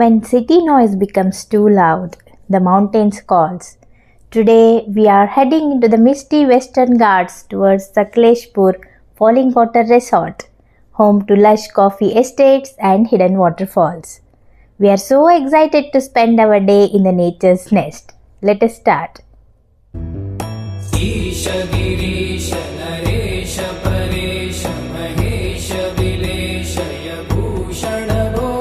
When city noise becomes too loud, the mountains calls. Today we are heading into the misty Western Ghats towards Sakleshpur Falling Water Resort, home to lush coffee estates and hidden waterfalls. We are so excited to spend our day in the nature's nest. Let us start. ईश गिरीश नरेश परेश महेश विलेशय भूषण भो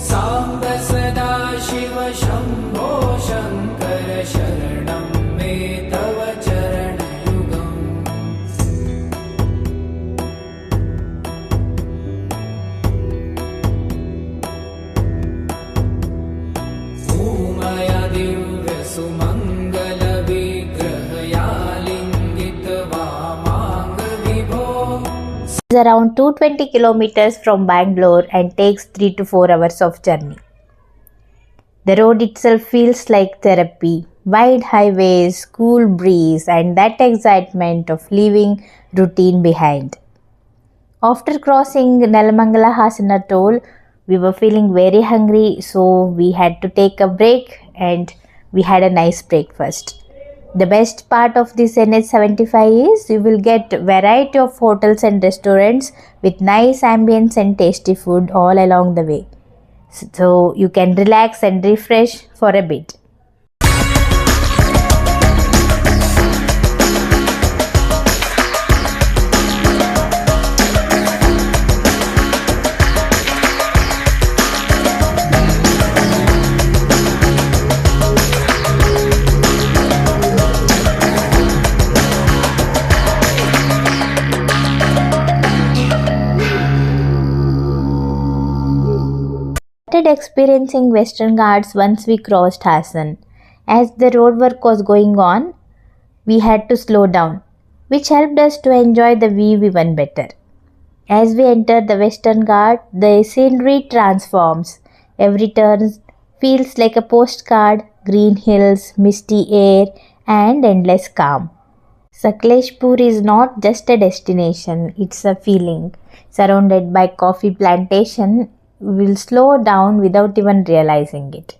साम्ब सदा शिव शम्भो शङ्कर शरणं मे तव चरणयुगम् भूमया Divya सुमङ्गल It is around 220 kilometers from Bangalore and takes 3 to 4 hours of journey. The road itself feels like therapy. Wide highways, cool breeze, and that excitement of leaving routine behind. After crossing Nelamangala Hasana toll, we were feeling very hungry, so we had to take a break and we had a nice breakfast. The best part of this NH75 is you will get variety of hotels and restaurants with nice ambience and tasty food all along the way. So you can relax and refresh for a bit. Experiencing Western Ghats once we crossed Hassan. As the road work was going on, we had to slow down, which helped us to enjoy the view even better. As we enter the Western Ghats, the scenery transforms. Every turn feels like a postcard, green hills, misty air, and endless calm. Sakleshpur is not just a destination, it's a feeling. Surrounded by coffee plantation, we will slow down without even realizing it.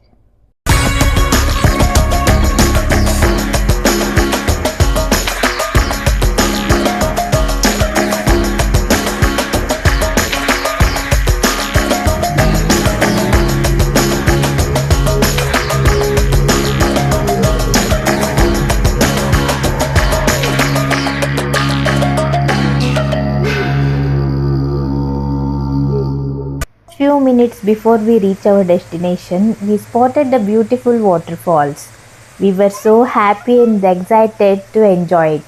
Few minutes before we reach our destination, we spotted the beautiful waterfalls. We were so happy and excited to enjoy it.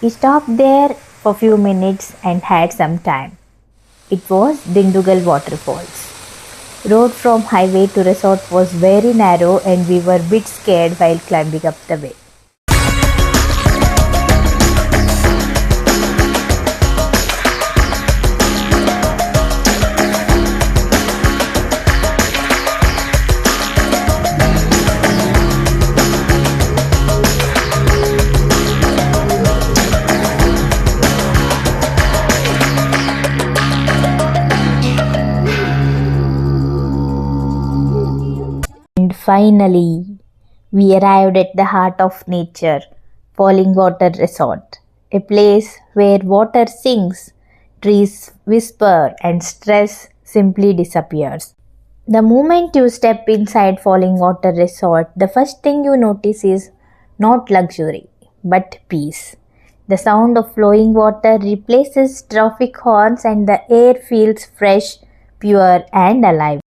We stopped there for few minutes and had some time. It was Dindugal waterfalls. Road from highway to resort was very narrow and we were a bit scared while climbing up the way. Finally, we arrived at the heart of nature, Falling Water Resort, a place where water sings, trees whisper, and stress simply disappears. The moment you step inside Falling Water Resort, the first thing you notice is not luxury, but peace. The sound of flowing water replaces traffic horns and the air feels fresh, pure, and alive.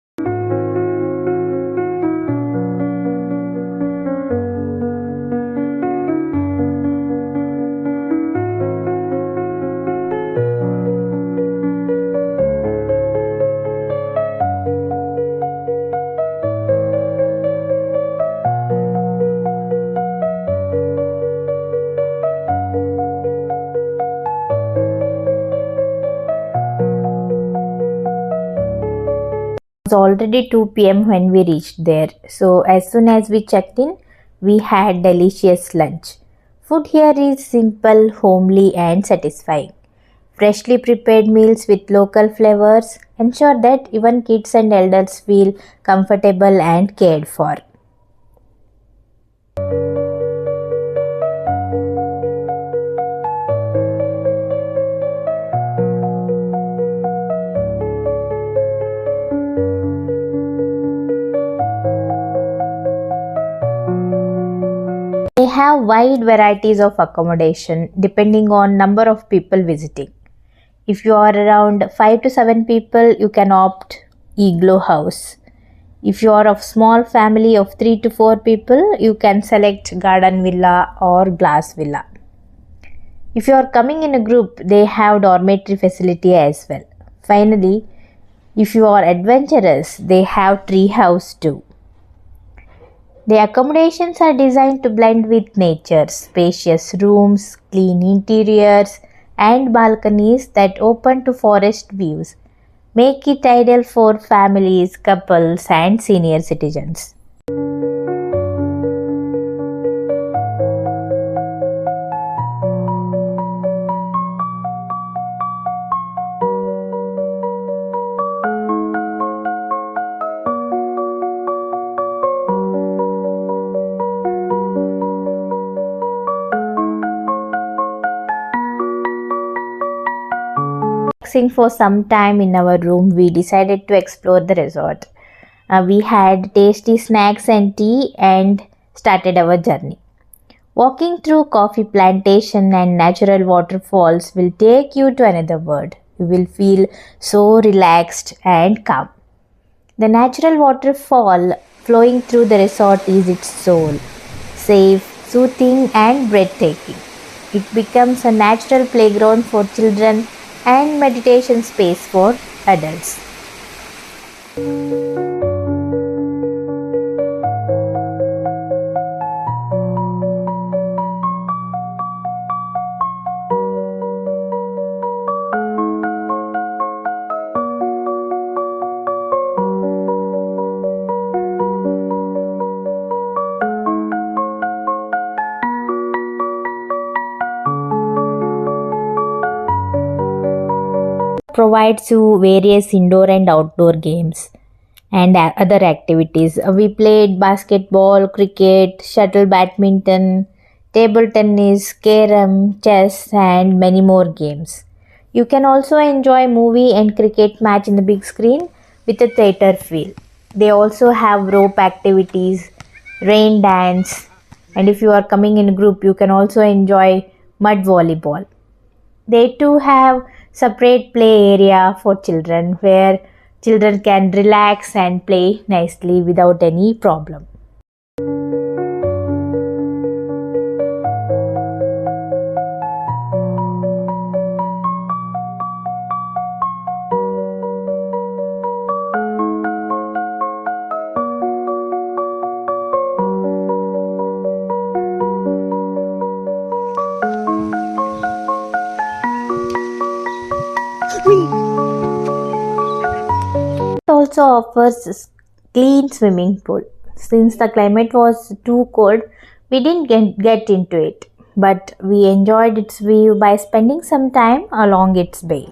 Already 2 p.m. when we reached there. So as soon as we checked in, we had delicious lunch. Food here is simple, homely and satisfying. freshly prepared meals with local flavors ensure that even kids and elders feel comfortable and cared for. They have wide varieties of accommodation depending on number of people visiting. If you are around 5 to 7 people, you can opt igloo house. If you are of small family of 3 to 4 people, you can select garden villa or glass villa. If you are coming in a group, they have dormitory facility as well. Finally, if you are adventurous, they have tree house too. The accommodations are designed to blend with nature, spacious rooms, clean interiors, and balconies that open to forest views. Make it ideal for families, couples, and senior citizens. Relaxing for some time in our room, we decided to explore the resort. We had tasty snacks and tea and started our journey. Walking through coffee plantation and natural waterfalls will take you to another world. You will feel so relaxed and calm. The natural waterfall flowing through the resort is its soul, safe, soothing, and breathtaking. It becomes a natural playground for children and meditation space for adults. Provides you various indoor and outdoor games and other activities. We played basketball, cricket, shuttle badminton, table tennis, carom, chess, and many more games. You can also enjoy movie and cricket match in the big screen with a theater feel. They also have rope activities, rain dance, and if you are coming in a group, you can also enjoy mud volleyball. They too have separate play area for children where children can relax and play nicely without any problem. It also offers clean swimming pool. Since the climate was too cold, we didn't get into it, but we enjoyed its view by spending some time along its bay.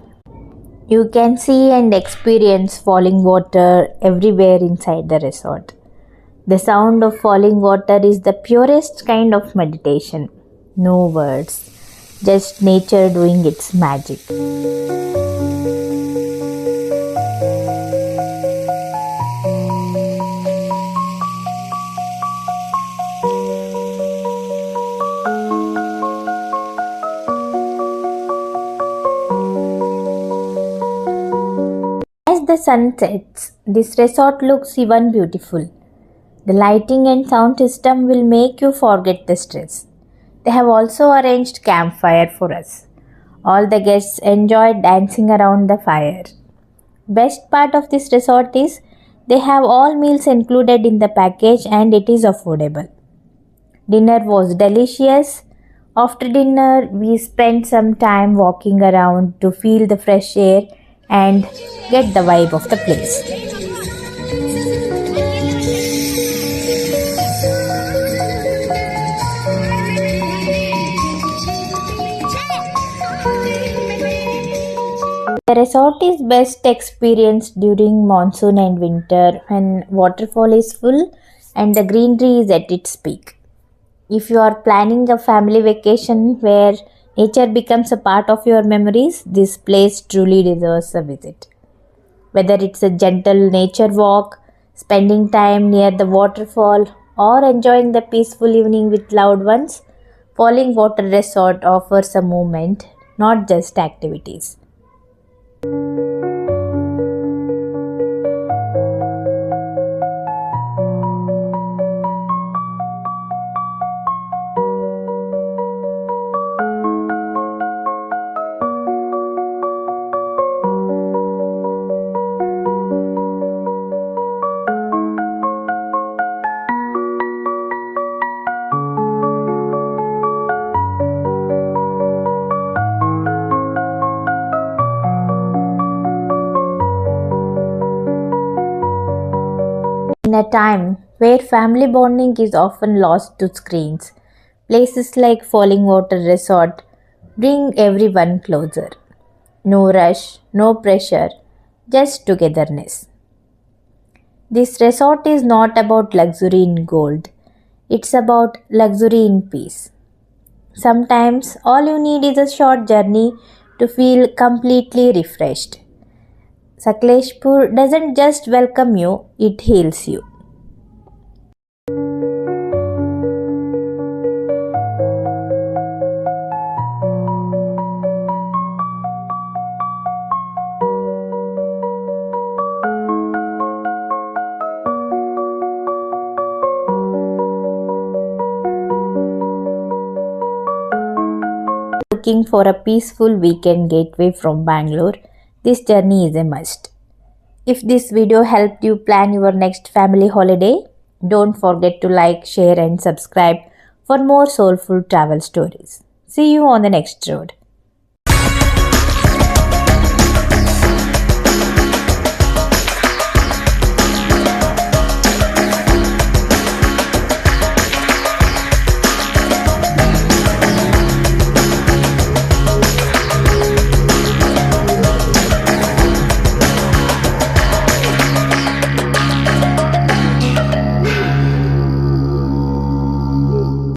You can see and experience falling water everywhere inside the resort. The sound of falling water is the purest kind of meditation. No words, just nature doing its magic. As the sun sets, this resort looks even beautiful. The lighting and sound system will make you forget the stress. They have also arranged campfire for us. All the guests enjoyed dancing around the fire. Best part of this resort is they have all meals included in the package and it is affordable. Dinner was delicious. After dinner, we spent some time walking around to feel the fresh air and get the vibe of the place. The resort is best experienced during monsoon and winter when waterfall is full and the greenery is at its peak. If you are planning a family vacation where nature becomes a part of your memories, this place truly deserves a visit. Whether it's a gentle nature walk, spending time near the waterfall, or enjoying the peaceful evening with loved ones, Falling Water Resort offers a moment, not just activities. In a time where family bonding is often lost to screens, places like Falling Water Resort bring everyone closer. No rush, no pressure, just togetherness. This resort is not about luxury in gold, it's about luxury in peace. Sometimes all you need is a short journey to feel completely refreshed. Sakleshpur doesn't just welcome you, it heals you. Looking for a peaceful weekend getaway from Bangalore, this journey is a must. If this video helped you plan your next family holiday, don't forget to like, share, and subscribe for more soulful travel stories. See you on the next road.